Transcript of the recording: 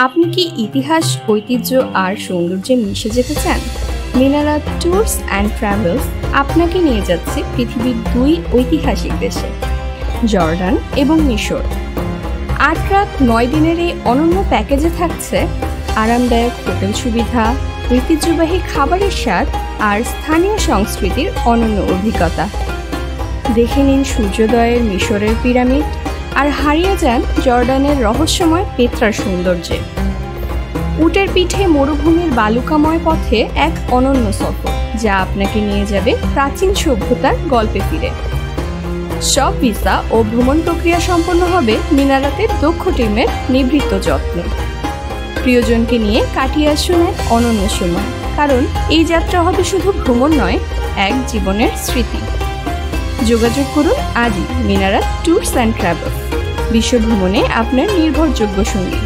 আপনি কি ইতিহাস, ঐতিহ্য আর সৌন্দর্যে মিশে যেতে চান? মিনারা ট্যুরস অ্যান্ড ট্রাভেলস আপনাকে নিয়ে যাচ্ছে পৃথিবীর দুই ঐতিহাসিক দেশে, জর্ডান এবং মিশর। ৮ রাত ৯ দিনের এই অনন্য প্যাকেজে থাকছে আরামদায়ক হোটেল সুবিধা, ঐতিহ্যবাহী খাবারের স্বাদ আর স্থানীয় সংস্কৃতির অনন্য অভিজ্ঞতা। দেখে নিন সূর্যোদয়ের মিশরের পিরামিড আর হারিয়ে যান জর্ডানের রহস্যময় পেত্রার সৌন্দর্যে। উটের পিঠে মরুভূমির বালুকাময় পথে এক অনন্য সফর, যা আপনাকে নিয়ে যাবে প্রাচীন সভ্যতার গল্পে ফিরে। সব ভিসা ও ভ্রমণ প্রক্রিয়া সম্পন্ন হবে মিনারাতে দক্ষ টিমের নিভৃত যত্নে। প্রিয়জনকে নিয়ে কাটিয়ে আসুন এক অনন্য সময়, কারণ এই যাত্রা হবে শুধু ভ্রমণ নয়, এক জীবনের স্মৃতি। যোগাযোগ করুন আজই মিনারা ট্যুরস অ্যান্ড ট্রাভেলস, বিশ্ব ভ্রমণে আপনার নির্ভরযোগ্য সঙ্গী।